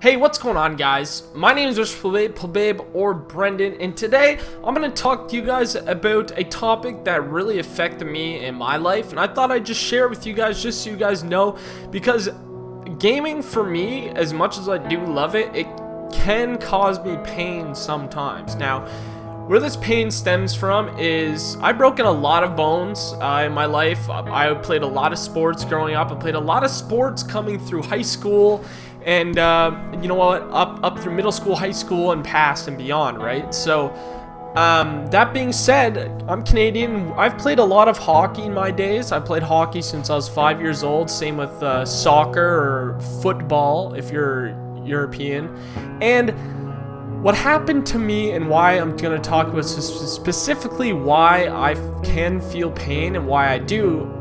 Hey, what's going on, guys? My name is Plebabe or Brendan, and today I'm going to talk to you guys about a topic that really affected me in my life, and I thought I'd just share it with you guys just so you guys know, because gaming for me, as much as I do love it, it can cause me pain sometimes. Now, where this pain stems from is I've broken a lot of bones in my life. I played a lot of sports growing up. I played a lot of sports coming through high school and you know what, up through middle school, high school, and past and beyond, right? So that being said, I'm Canadian. I've played a lot of hockey in my days. I played hockey since I was 5 years old. Same with soccer or football if you're European. And what happened to me and why I'm going to talk about specifically why I can feel pain and why I do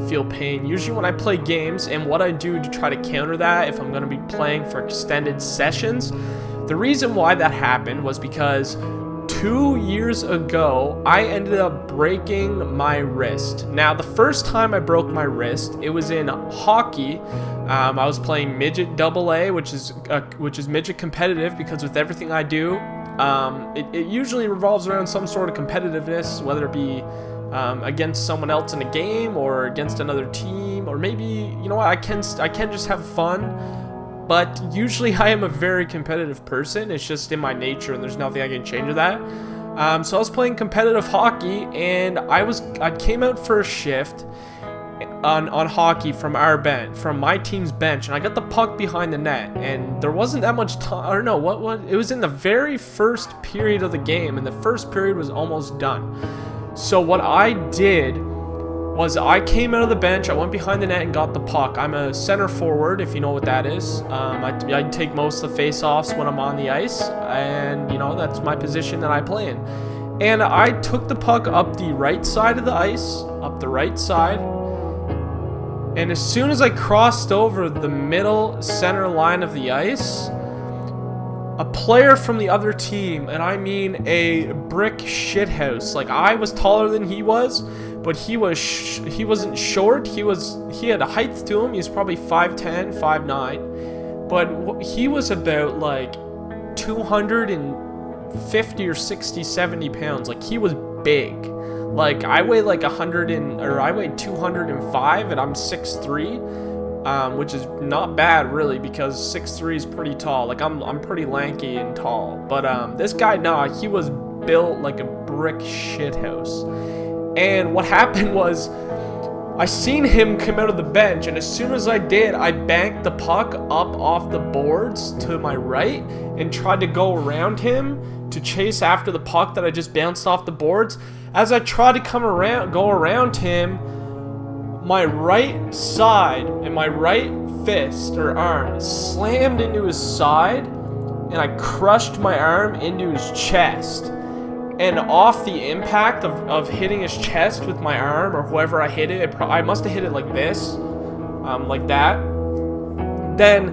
feel pain usually when I play games, and what I do to try to counter that if I'm going to be playing for extended sessions. The reason why that happened was because 2 years ago I ended up breaking my wrist. Now, the first time I broke my wrist, it was in hockey. I was playing midget AA, which is midget competitive, because with everything I do, it usually revolves around some sort of competitiveness, whether it be against someone else in a game or against another team, or maybe, you know what, I can just have fun. But usually I am a very competitive person. It's just in my nature, and there's nothing I can change with that. So I was playing competitive hockey, and I came out for a shift on hockey from my team's bench, and I got the puck behind the net, and there wasn't that much time. I don't know what it was in the very first period of the game, and the first period was almost done. So what I did was I came out of the bench, I went behind the net and got the puck. I'm a center forward, if you know what that is. I take most of the face-offs when I'm on the ice, and you know, that's my position that I play in. And I took the puck up the right side of the ice, and as soon as I crossed over the middle center line of the ice, a player from the other team, and I mean a brick shithouse, like I was taller than he was, but he wasn't short. He had a height to him. He was probably 5'10", 5'9", but he was about like 250 or 60, 70 pounds. Like, he was big. Like, I weigh like 205, and I'm 6'3", which is not bad really, because 6'3" is pretty tall. Like, I'm pretty lanky and tall, but this guy, nah, he was built like a brick shithouse. And what happened was, I seen him come out of the bench, and as soon as I did, I banked the puck up off the boards to my right and tried to go around him to chase after the puck that I just bounced off the boards. As I tried to go around him, my right side and my right fist or arm slammed into his side, and I crushed my arm into his chest. And off the impact of hitting his chest with my arm, or whoever I hit it, I must have hit it like this, like that. Then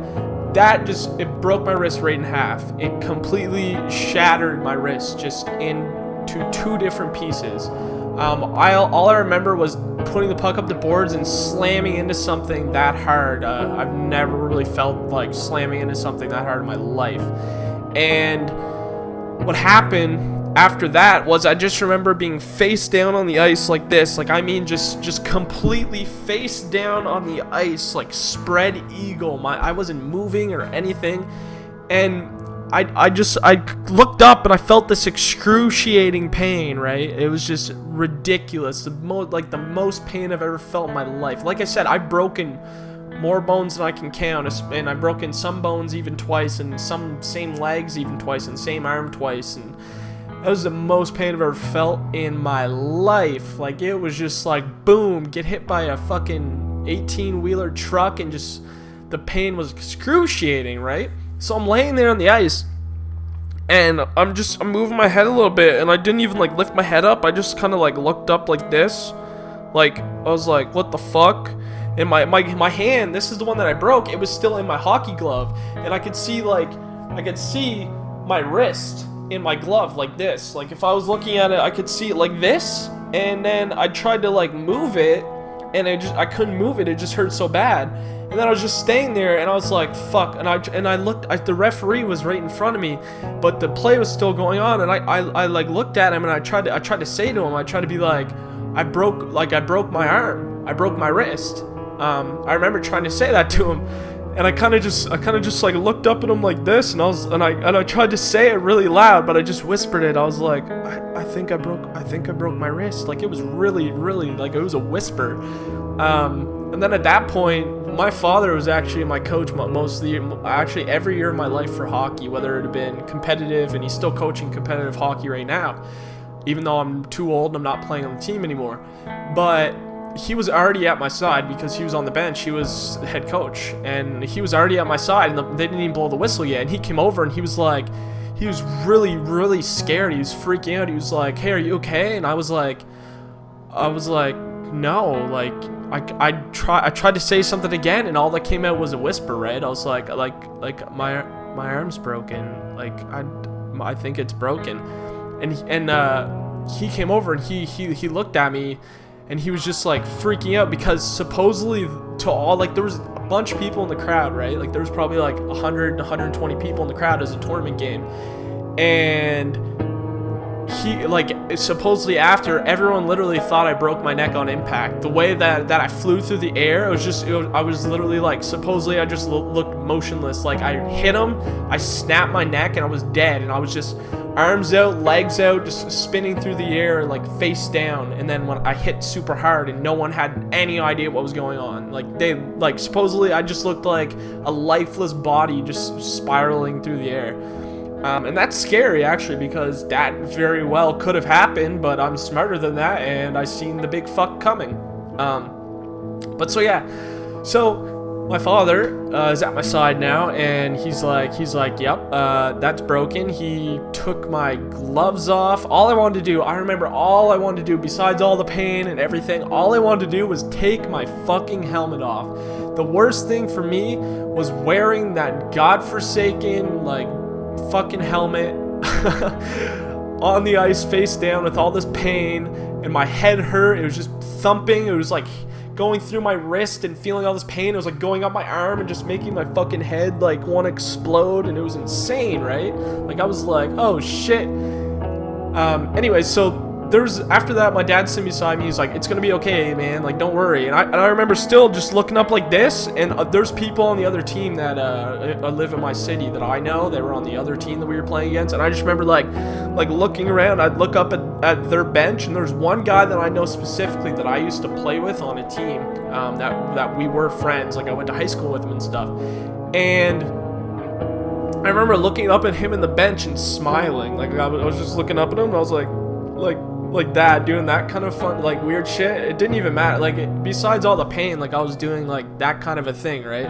it broke my wrist right in half. It completely shattered my wrist just into two different pieces. All I remember was putting the puck up the boards and slamming into something that hard. I've never really felt like slamming into something that hard in my life. And what happened after that was, I just remember being face down on the ice like this. Like, I mean, just completely face down on the ice, like spread eagle. I wasn't moving or anything. And I looked up and I felt this excruciating pain, right? It was just ridiculous. The most pain I've ever felt in my life. Like I said, I've broken more bones than I can count, and I've broken some bones even twice, and some same legs even twice, and same arm twice, and that was the most pain I've ever felt in my life. Like, it was just like, boom, get hit by a fucking 18-wheeler truck, and just, the pain was excruciating, right? So I'm laying there on the ice, and I'm moving my head a little bit, and I didn't even like lift my head up. I just kind of like looked up like this. Like, I was like, what the fuck? And my hand, this is the one that I broke, it was still in my hockey glove, and I could see my wrist in my glove like this. Like, if I was looking at it, I could see it like this, and then I tried to like move it, and I couldn't move it. It just hurt so bad. And then I was just staying there, and I was like, fuck. And I looked, the referee was right in front of me, but the play was still going on. And I like looked at him, and I tried to say to him, I tried to be like, I broke my arm, I broke my wrist. I remember trying to say that to him, and I kind of just like looked up at him like this, and I tried to say it really loud, but I just whispered it. I was like, I think I broke my wrist. Like, it was really, really, like, it was a whisper. And then at that point, my father was actually my coach most of the year, actually every year of my life for hockey, whether it had been competitive, and he's still coaching competitive hockey right now, even though I'm too old and I'm not playing on the team anymore. But he was already at my side because he was on the bench. He was the head coach, and he was already at my side, and they didn't even blow the whistle yet. And he came over, and he was like, he was really, really scared. He was freaking out. He was like, "Hey, are you okay?" And I was like, no, like, I tried to say something again, and all that came out was a whisper, right? I was like my arm's broken, like I think it's broken. And he came over, and he looked at me, and he was just like freaking out because supposedly to all, like, there was a bunch of people in the crowd, right? Like, there was probably like 100 120 people in the crowd as a tournament game, and he, like, supposedly after, everyone literally thought I broke my neck on impact. The way that I flew through the air, I was literally like, supposedly I just looked motionless. Like, I hit him, I snapped my neck, and I was dead. And I was just arms out, legs out, just spinning through the air, like face down. And then when I hit super hard, and no one had any idea what was going on. Like, supposedly I just looked like a lifeless body just spiraling through the air. And that's scary, actually, because that very well could have happened, but I'm smarter than that, and I seen the big fuck coming. But so yeah, so my father is at my side now, and he's like, yep, that's broken. He took my gloves off. All I wanted to do, I remember all I wanted to do, besides all the pain and everything, all I wanted to do was take my fucking helmet off. The worst thing for me was wearing that godforsaken, like, fucking helmet on the ice face down with all this pain, and my head hurt. It was just thumping. It was like going through my wrist and feeling all this pain. It was like going up my arm and just making my fucking head like want to explode, and it was insane, right? Like, I was like, oh shit. Anyway, so after that, my dad sitting beside me. He's like, it's gonna be okay, man, like, don't worry. And I remember still just looking up like this, and there's people on the other team that live in my city that I know. They were on the other team that we were playing against, and I just remember like looking around. I'd look up at their bench, and there's one guy that I know specifically that I used to play with on a team, that we were friends. Like, I went to high school with him and stuff. And I remember looking up at him in the bench and smiling. Like, I was just looking up at him, and I was like that, doing that kind of fun, like, weird shit. It didn't even matter. Like, besides all the pain, like, I was doing like that kind of a thing, right?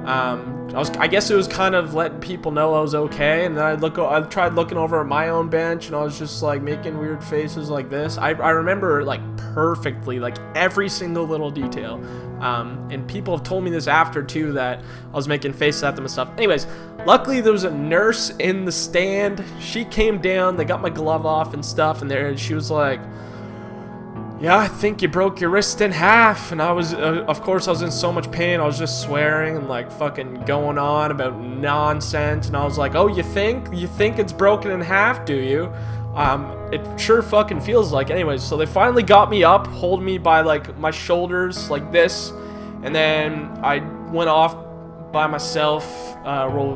I guess it was kind of letting people know I was okay. And then I tried looking over at my own bench, and I was just like making weird faces like this. I remember like perfectly, like every single little detail. And people have told me this after too, that I was making faces at them and stuff. Anyways, luckily there was a nurse in the stand. She came down, they got my glove off and stuff, and she was like, yeah, I think you broke your wrist in half. And I was, of course, I was in so much pain. I was just swearing and like fucking going on about nonsense. And I was like, oh, you think it's broken in half, do you? It sure fucking feels like. Anyways, so they finally got me up, hold me by like my shoulders like this, and then I went off by myself,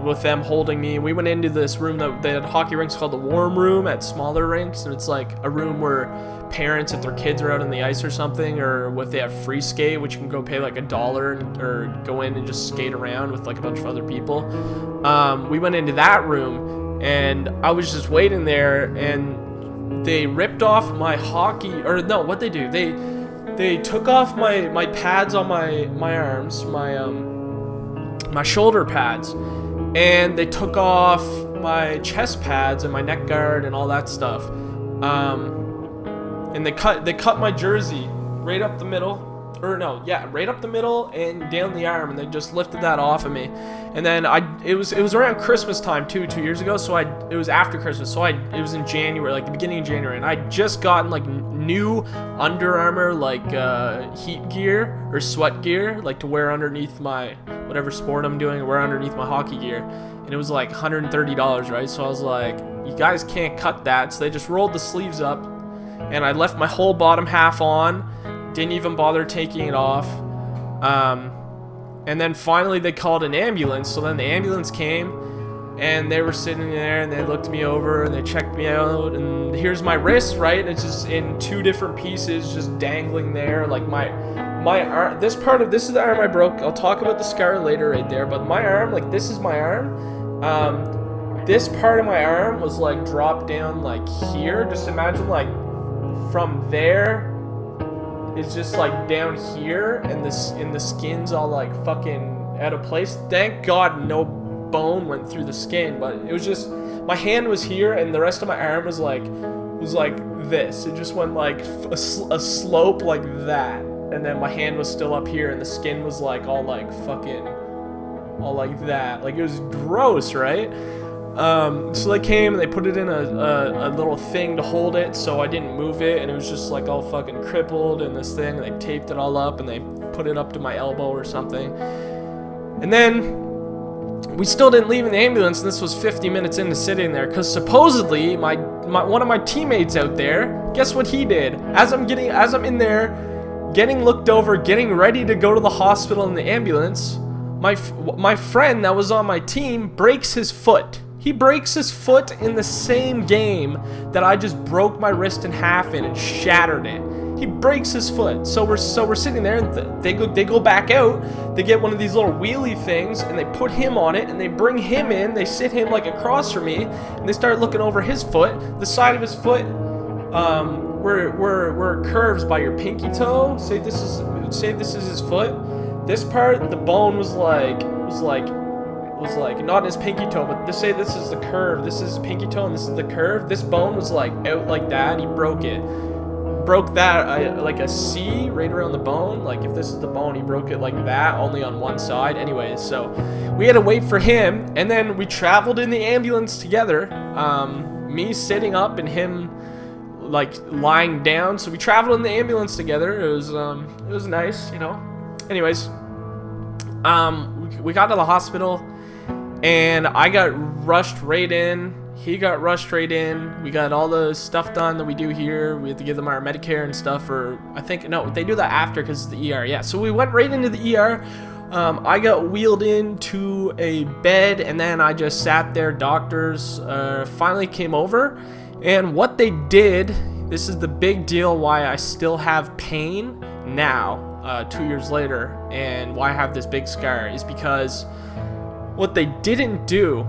with them holding me. We went into this room that they had hockey rinks called the warm room at smaller rinks, and it's like a room where parents, if their kids are out on the ice or something, or if they have free skate, which you can go pay like $1 or go in and just skate around with like a bunch of other people. We went into that room, and I was just waiting there, and they ripped off my hockey, or no, what they do, they took off my pads on my arms, my shoulder pads, and they took off my chest pads and my neck guard and all that stuff. And they cut my jersey right up the middle, or no, yeah, right up the middle and down the arm, and they just lifted that off of me. And then it was around Christmas time too, 2 years ago. So it was after Christmas, so it was in January, like the beginning of January, and I'd just gotten like new Under Armour like heat gear or sweat gear, like to wear underneath my whatever sport I'm doing, or wear underneath my hockey gear, and it was like $130, right? So I was like, you guys can't cut that. So they just rolled the sleeves up, and I left my whole bottom half on. Didn't even bother taking it off. And then finally they called an ambulance. So then the ambulance came, and they were sitting there, and they looked me over, and they checked me out, and here's my wrist, right? And it's just in 2 different pieces, just dangling there. Like my arm, this is the arm I broke. I'll talk about the scar later right there, but my arm, like this is my arm. This part of my arm was like dropped down like here. Just imagine like from there, it's just like down here, and the skin's all like fucking out of place. Thank God no bone went through the skin, but it was just, my hand was here, and the rest of my arm was like this. It just went like a slope like that, and then my hand was still up here, and the skin was like all like fucking all like that. Like it was gross, right? So they came and they put it in a little thing to hold it, so I didn't move it, and it was just like all fucking crippled in this thing, and they taped it all up, and they put it up to my elbow or something. And then we still didn't leave in the ambulance, and this was 50 minutes into sitting there, because supposedly one of my teammates out there, guess what he did? As I'm in there, getting looked over, getting ready to go to the hospital in the ambulance, my friend that was on my team breaks his foot. He breaks his foot in the same game that I just broke my wrist in half in and shattered it. He breaks his foot. So we're sitting there, and they go back out. They get one of these little wheelie things, and they put him on it, and they bring him in. They sit him like across from me, and they start looking over his foot. The side of his foot, where it curves by your pinky toe. Say this is his foot. This part, the bone was like not his pinky toe, but say this is the curve. This is his pinky toe, and this is the curve. This bone was like out like that. He broke it. Broke that like a C right around the bone. Like if this is the bone, he broke it like that, only on one side. Anyways, so we had to wait for him, and then we traveled in the ambulance together. Me sitting up and him like lying down. So we traveled in the ambulance together. It was nice, you know. Anyways, we got to the hospital, and I got rushed right in. He got rushed right in. We got all the stuff done that we do here. We had to give them our Medicare and stuff, or I think, no, they do that after because it's the ER. Yeah, so we went right into the ER. I got wheeled into a bed, and then I just sat there. Doctors finally came over, and what they did, this is the big deal why I still have pain now, 2 years later, and why I have this big scar, is because what they didn't do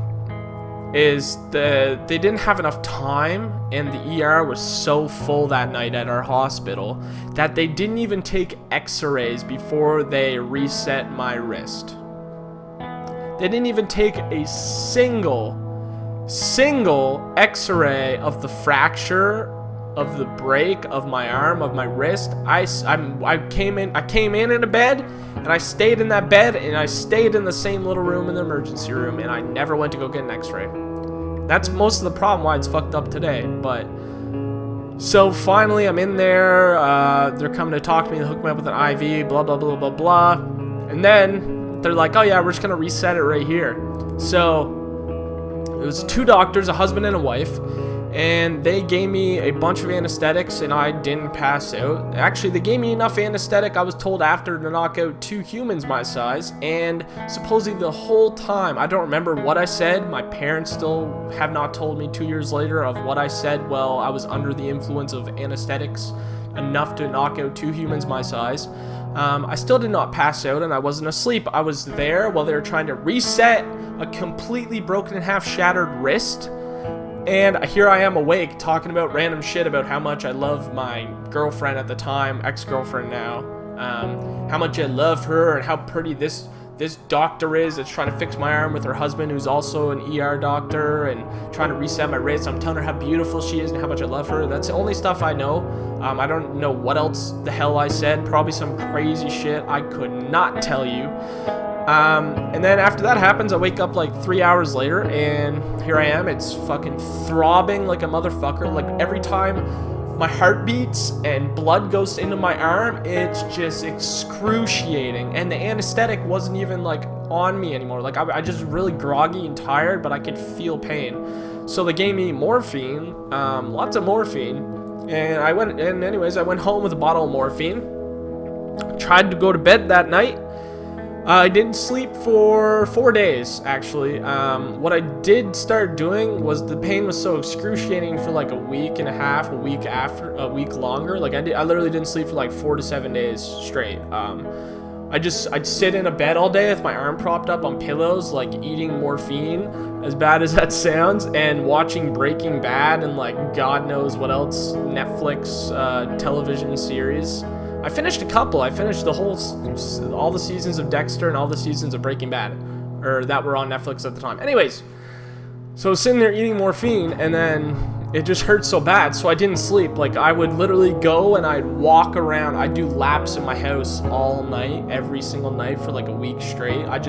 is they didn't have enough time, and the ER was so full that night at our hospital that they didn't even take x-rays before they reset my wrist. They didn't even take a single x-ray of the fracture, of the break of my arm, of my wrist. I came in a bed, and I stayed in that bed, and I stayed in the same little room in the emergency room, and I never went to go get an x-ray. That's most of the problem why it's fucked up today. But so finally I'm in there, they're coming to talk to me, they hook me up with an IV, blah blah blah blah blah, and then they're like, oh yeah, we're just gonna reset it right here. So it was 2 doctors, a husband and a wife, and they gave me a bunch of anesthetics, and I didn't pass out. Actually, they gave me enough anesthetic, I was told, after, to knock out 2 humans my size, and supposedly the whole time, I don't remember what I said. My parents still have not told me 2 years later of what I said while I was under the influence of anesthetics, enough to knock out 2 humans my size. I still did not pass out, and I wasn't asleep. I was there while they were trying to reset a completely broken in half, shattered wrist. And here I am awake, talking about random shit about how much I love my girlfriend at the time, ex-girlfriend now, how much I love her, and how pretty this this doctor is that's trying to fix my arm with her husband, who's also an ER doctor, and trying to reset my wrist. I'm telling her how beautiful she is and how much I love her. That's the only stuff I know. I don't know what else the hell I said. Probably some crazy shit I could not tell you. And then after that happens, I wake up like 3 hours later, and here I am. It's fucking throbbing like a motherfucker. Like every time my heart beats and blood goes into my arm, it's just excruciating. And the anesthetic wasn't even like on me anymore. Like I just really groggy and tired, but I could feel pain. So they gave me morphine, lots of morphine. And I went home with a bottle of morphine. Tried to go to bed that night. I didn't sleep for 4 days, actually. What I did start doing was, the pain was so excruciating for like a week and a half, a week longer. Like I literally didn't sleep for like 4 to 7 days straight. I'd sit in a bed all day with my arm propped up on pillows, like eating morphine, as bad as that sounds, and watching Breaking Bad and like God knows what else, Netflix television series. I finished a couple. I finished all the seasons of Dexter and all the seasons of Breaking Bad, or that were on Netflix at the time. Anyways, so I was sitting there eating morphine, and then it just hurt so bad, so I didn't sleep. Like I would literally go and I'd walk around. I'd do laps in my house all night, every single night for like a week straight. I'd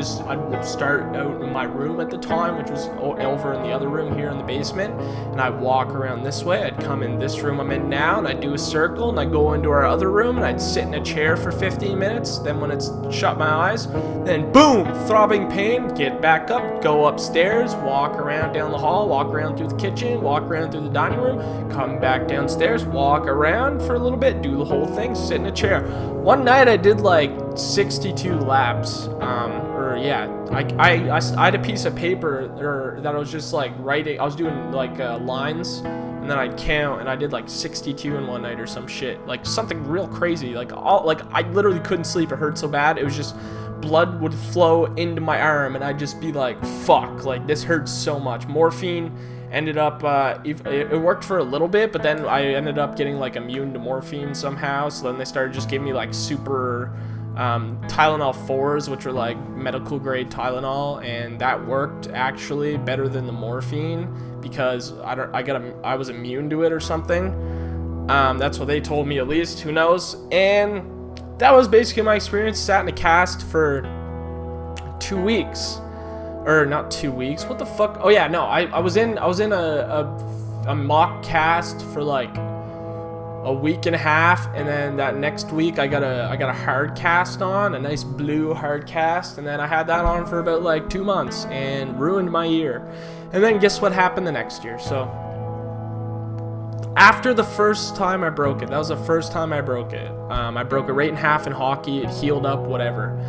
start out in my room at the time, which was over in the other room here in the basement, and I'd walk around this way. I'd come in this room I'm in now, and I'd do a circle, and I'd go into our other room, and I'd sit in a chair for 15 minutes. Then when it's shut my eyes, then boom, throbbing pain, get back up, go upstairs, walk around down the hall, walk around through the kitchen, walk around through the dining room, come back downstairs, walk around for a little bit, do the whole thing, sit in a chair. One night I did like 62 laps. I had a piece of paper that I was just like writing. I was doing like lines, and then I'd count, and I did like 62 in one night or some shit, like something real crazy. Like I literally couldn't sleep. It hurt so bad. It was just blood would flow into my arm, and I'd just be like, fuck, like this hurts so much. Morphine ended up, it worked for a little bit, but then I ended up getting like immune to morphine somehow. So then they started just giving me like super Tylenol 4s, which are like medical grade Tylenol, and that worked actually better than the morphine because I was immune to it or something. That's what they told me, at least. Who knows? And that was basically my experience. Sat in a cast for 2 weeks. Or not 2 weeks. What the fuck? Oh yeah, no. I was in a mock cast for like a week and a half, and then that next week I got a hard cast on, a nice blue hard cast, and then I had that on for about like 2 months and ruined my year. And then guess what happened the next year? So after the first time I broke it, that was the first time I broke it. I broke it right in half in hockey. It healed up, whatever.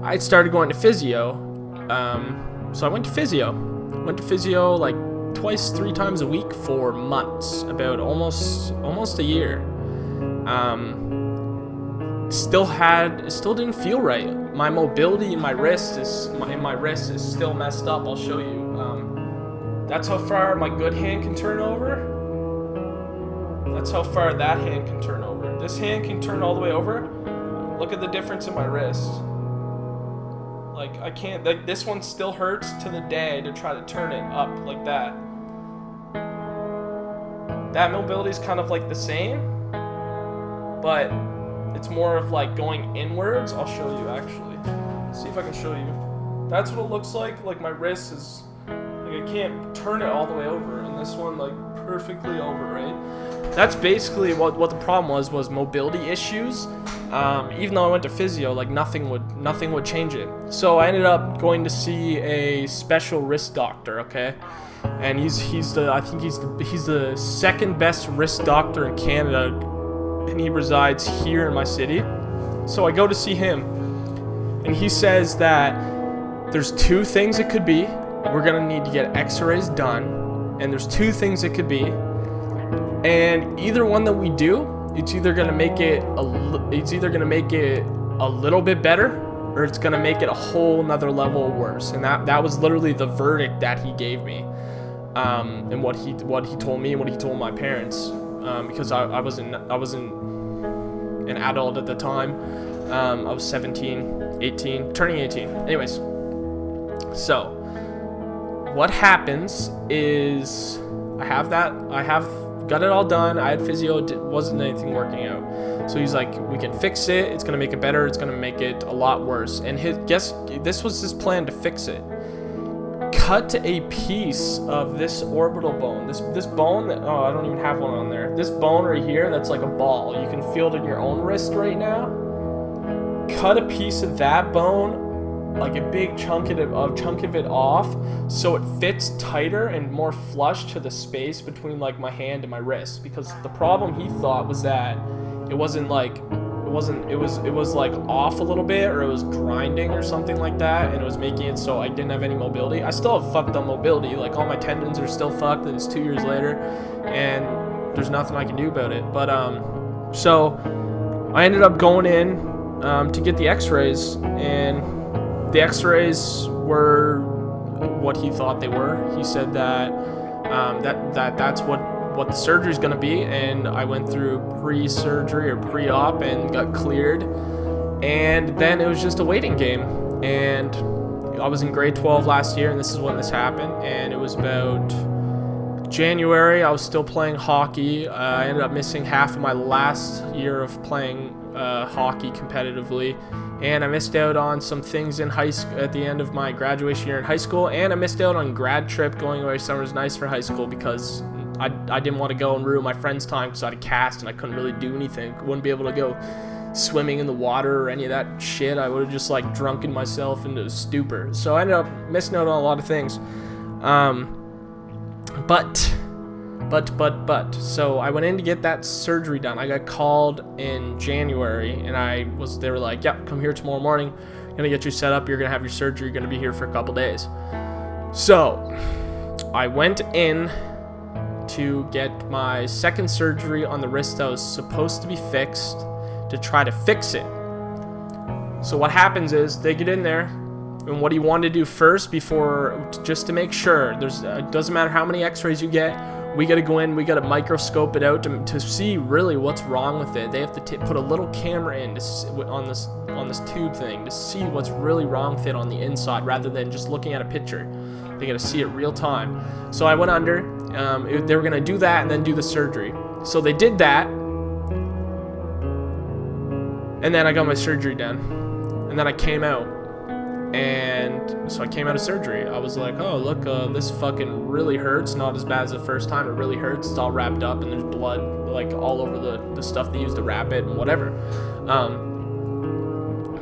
I started going to physio. So I went to physio. Went to physio like twice, 3 times a week for months, about almost a year. Still didn't feel right. My mobility in my wrist is still messed up. I'll show you. That's how far my good hand can turn over. That's how far that hand can turn over. This hand can turn all the way over. Look at the difference in my wrist. Like, I can't, like, this one still hurts to the day to try to turn it up like that. That mobility is kind of like the same, but it's more of like going inwards. I'll show you actually. See if I can show you. That's what it looks like. Like my wrist is, like I can't turn it all the way over, and this one like perfectly over, right? That's basically what the problem was mobility issues. Even though I went to physio, like nothing would change it. So I ended up going to see a special wrist doctor, okay? And he's the second best wrist doctor in Canada, and he resides here in my city. So I go to see him, and he says that there's 2 things it could be. We're gonna need to get x-rays done, and there's 2 things it could be. And either one that we do, it's either gonna make it a little bit better, or it's gonna make it a whole nother level worse. And that was literally the verdict that he gave me, and what he told me and what he told my parents, because I wasn't an adult at the time. I was 17, 18, turning 18. Anyways, so what happens is I have got it all done. I had physio, wasn't anything working out. So he's like, we can fix it. It's gonna make it better. It's gonna make it a lot worse. And this was his plan to fix it. Cut a piece of this orbital bone. This bone that, oh, I don't even have one on there. This bone right here, that's like a ball. You can feel it in your own wrist right now. Cut a piece of that bone, like a big chunk of it off, so it fits tighter and more flush to the space between like my hand and my wrist. Because the problem he thought was that it was like off a little bit, or it was grinding or something like that, and it was making it so I didn't have any mobility. I still have fucked up mobility, like all my tendons are still fucked, and it's 2 years later, and there's nothing I can do about it. But so I ended up going in to get the x-rays, and the x-rays were what he thought they were. He said that that's what the surgery is going to be, and I went through pre-surgery or pre-op and got cleared, and then it was just a waiting game. And I was in grade 12 last year, and this is when this happened, and it was about January. I was still playing hockey. I ended up missing half of my last year of playing hockey competitively, and I missed out on some things in high school at the end of my graduation year in high school, and I missed out on grad trip, going away summer's nice for high school, because I didn't want to go and ruin my friend's time because I had a cast and I couldn't really do anything. I wouldn't be able to go swimming in the water or any of that shit. I would have just like drunken myself into a stupor. So I ended up missing out on a lot of things. But so I went in to get that surgery done. I got called in January, and they were like, yep, come here tomorrow morning. I'm gonna get you set up. You're gonna have your surgery. You're gonna be here for a couple days. So I went in to get my second surgery on the wrist that was supposed to be fixed, to try to fix it. So what happens is they get in there, and what he wanted to do first, before, just to make sure, it doesn't matter how many x-rays you get, we got to go in, we got to microscope it out to see really what's wrong with it. They have to put a little camera in on this tube thing to see what's really wrong with it on the inside, rather than just looking at a picture. They got to see it real time. So I went under. They were going to do that and then do the surgery. So they did that. And then I got my surgery done. And then I came out. And so I came out of surgery. I was like, oh, look, this fucking really hurts. Not as bad as the first time. It really hurts. It's all wrapped up, and there's blood like all over the stuff they used to wrap it and whatever.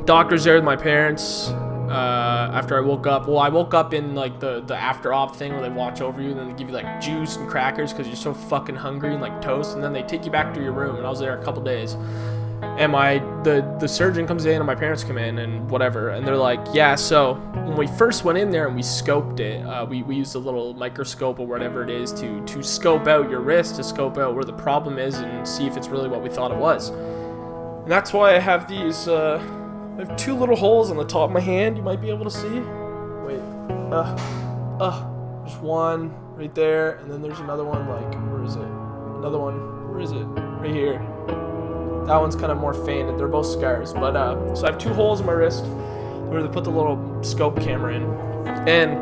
Doctor's there with my parents. After I woke up, I woke up in like the after op thing where they watch over you, and then they give you like juice and crackers because you're so fucking hungry, and like toast, and then they take you back to your room. And I was there a couple days, and the surgeon comes in and my parents come in and whatever, and they're like, yeah, so when we first went in there and we scoped it, we used a little microscope or whatever it is to scope out your wrist, to scope out where the problem is and see if it's really what we thought it was. And that's why I have these I have two little holes on the top of my hand. You might be able to see. Wait. There's one right there, and then there's another one, like, where is it? Another one, where is it? Right here. That one's kind of more fainted. They're both scars. But, so I have two holes in my wrist where they put the little scope camera in. And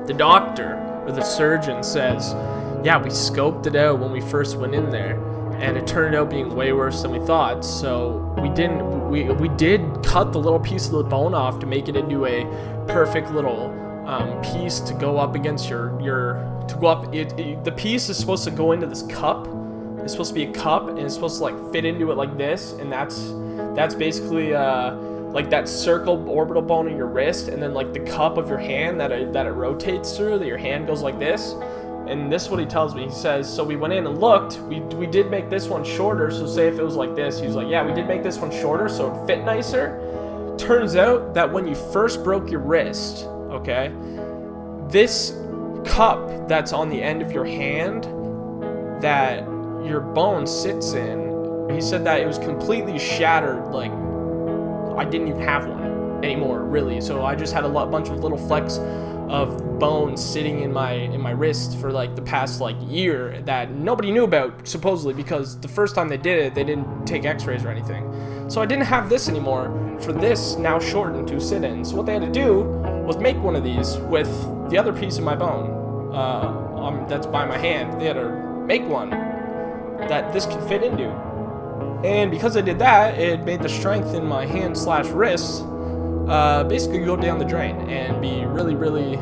the doctor, or the surgeon, says, yeah, we scoped it out when we first went in there, and it turned out being way worse than we thought. So we did cut the little piece of the bone off to make it into a perfect little piece to go up against the piece is supposed to go into this cup. It's supposed to be a cup, and it's supposed to like fit into it like this, and that's basically like that circle orbital bone in your wrist, and then like the cup of your hand that it rotates through, that your hand goes like this. And this is what he tells me. He says, so we went in and looked. We did make this one shorter. So say if it was like this, he was like, yeah, we did make this one shorter so it fit nicer. Turns out that when you first broke your wrist, okay, this cup that's on the end of your hand that your bone sits in, he said that it was completely shattered. Like, I didn't even have one anymore, really. So I just had a bunch of little flecks of bone sitting in my wrist for like the past like year that nobody knew about, supposedly, because the first time they did it, they didn't take x-rays or anything. So I didn't have this anymore for this now shortened to sit in. So what they had to do was make one of these with the other piece of my bone that's by my hand. They had to make one that this could fit into. And because I did that, it made the strength in my hand slash wrists basically go down the drain and be really, really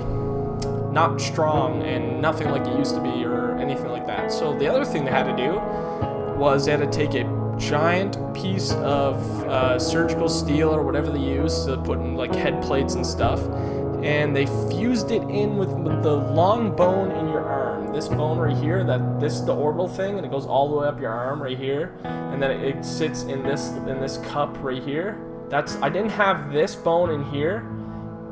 not strong and nothing like it used to be or anything like that. So the other thing they had to do was they had to take a giant piece of surgical steel or whatever they use to put in like head plates and stuff, and they fused it in with the long bone in your arm. This bone right here, this is the orbital thing, and it goes all the way up your arm right here, and then it sits in this cup right here. I didn't have this bone in here,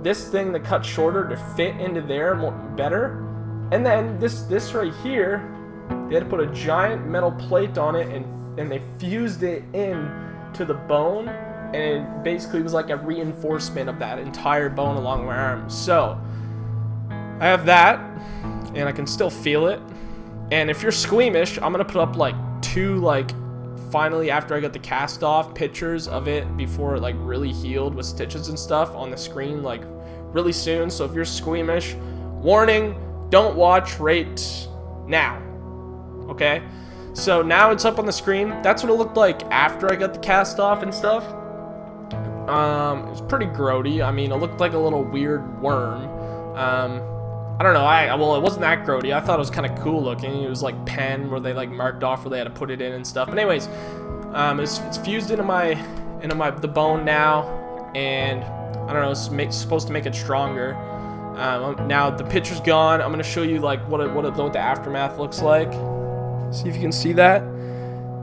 this thing that cut shorter to fit into there better, and then this right here, they had to put a giant metal plate on it, and they fused it in to the bone, and it basically was like a reinforcement of that entire bone along my arm. So I have that, and I can still feel it. And if you're squeamish, I'm gonna put up like 2 finally after I got the cast off pictures of it before it like really healed with stitches and stuff on the screen like really soon. So if you're squeamish, warning, don't watch right now. Okay, so now it's up on the screen. That's what it looked like after I got the cast off and stuff. It was pretty grody. I mean, it looked like a little weird worm. I don't know. Well, it wasn't that grody. I thought it was kind of cool looking. It was like pen where they like marked off where they had to put it in and stuff. But anyways, it's fused into the bone now, and I don't know. It's supposed to make it stronger. Now the picture's gone. I'm gonna show you like what the aftermath looks like. See if you can see that.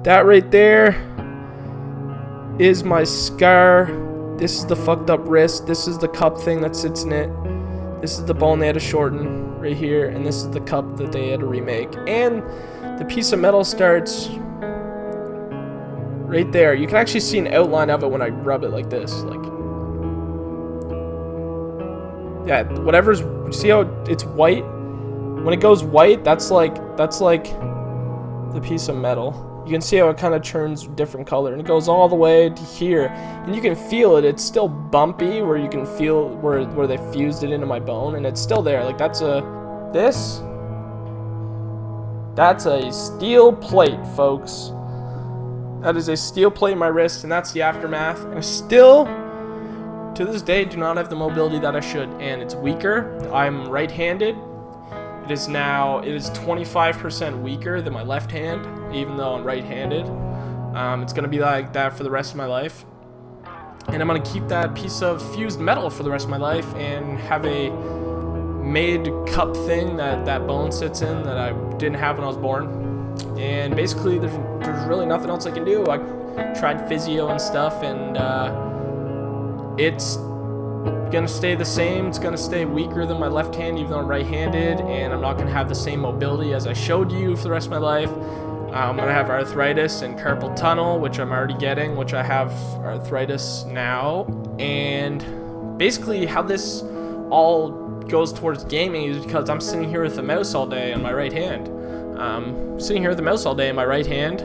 That right there is my scar. This is the fucked up wrist. This is the cup thing that sits in it. This is the bone they had to shorten right here, and this is the cup that they had to remake. And the piece of metal starts right there. You can actually see an outline of it when I rub it like this. Like, yeah, whatever's. See how it's white? When it goes white, that's like the piece of metal. You can see how it kind of turns different color, and it goes all the way to here, and you can feel it. It's still bumpy where you can feel where they fused it into my bone, and it's still there. Like that's a steel plate, folks. That is a steel plate in my wrist, and that's the aftermath. I still, to this day, do not have the mobility that I should, and it's weaker. I'm right-handed. It is 25% weaker than my left hand, even though I'm right-handed. It's going to be like that for the rest of my life. And I'm going to keep that piece of fused metal for the rest of my life and have a made cup thing that bone sits in that I didn't have when I was born. And basically, there's really nothing else I can do. I tried physio and stuff, and it's gonna stay the same. It's gonna stay weaker than my left hand, even though I'm right-handed, and I'm not gonna have the same mobility as I showed you for the rest of my life. I'm gonna have arthritis and carpal tunnel, which I'm already getting, which I have arthritis now. And basically how this all goes towards gaming is because I'm sitting here with the mouse all day on my right hand. Sitting here with the mouse all day in my right hand,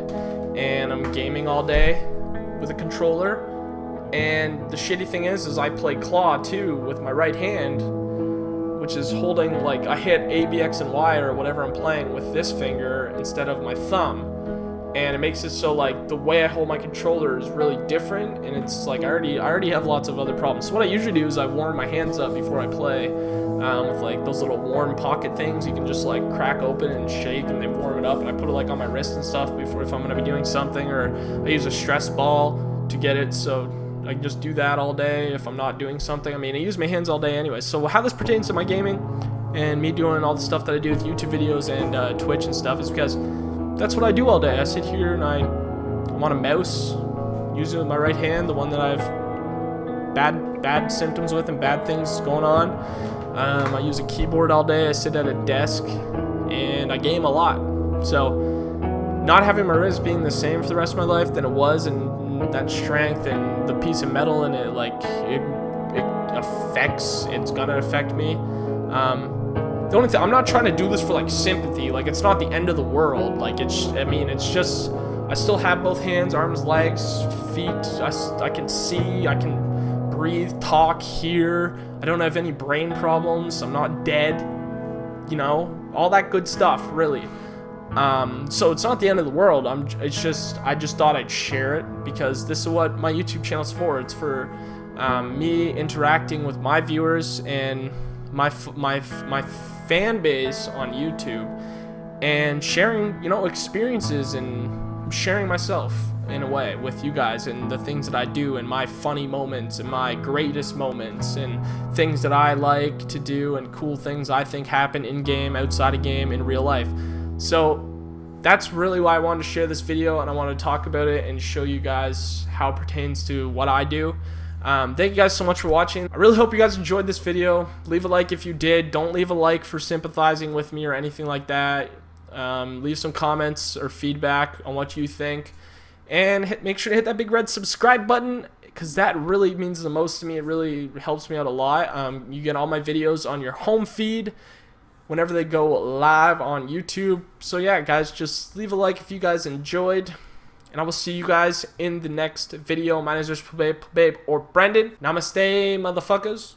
and I'm gaming all day with a controller. And the shitty thing is I play claw too with my right hand, which is holding, like, I hit A, B, X, and Y or whatever I'm playing with this finger instead of my thumb. And it makes it so, like, the way I hold my controller is really different, and it's like I already have lots of other problems. So what I usually do is I warm my hands up before I play with like those little warm pocket things you can just like crack open and shake, and they warm it up, and I put it like on my wrist and stuff before if I'm gonna be doing something, or I use a stress ball to get it so I can just do that all day if I'm not doing something. I mean, I use my hands all day anyway. So how this pertains to my gaming and me doing all the stuff that I do with YouTube videos and Twitch and stuff is because that's what I do all day. I sit here and I'm on a mouse, using it with my right hand, the one that I've bad symptoms with and bad things going on. I use a keyboard all day. I sit at a desk and I game a lot. So not having my wrist being the same for the rest of my life than it was, and that strength and the piece of metal in it, like it's gonna affect me. The only thing, I'm not trying to do this for like sympathy, like it's not the end of the world, like it's just I still have both hands, arms, legs, feet. I can see, I can breathe, talk, hear. I don't have any brain problems. I'm not dead. You know, all that good stuff, really. So it's not the end of the world. I just thought I'd share it because this is what my YouTube channel's for. It's for me interacting with my viewers and my fan base on YouTube, and sharing, you know, experiences and sharing myself in a way with you guys, and the things that I do, and my funny moments and my greatest moments, and things that I like to do, and cool things I think happen in game, outside of game, in real life. So that's really why I wanted to share this video, and I want to talk about it and show you guys how it pertains to what I do. Thank you guys so much for watching. I really hope you guys enjoyed this video. Leave a like if you did. Don't leave a like for sympathizing with me or anything like that. Leave some comments or feedback on what you think. And make sure to hit that big red subscribe button, because that really means the most to me. It really helps me out a lot. You get all my videos on your home feed whenever they go live on YouTube. So yeah, guys, just leave a like if you guys enjoyed. And I will see you guys in the next video. My name is Plebabe or Brendan. Namaste, motherfuckers.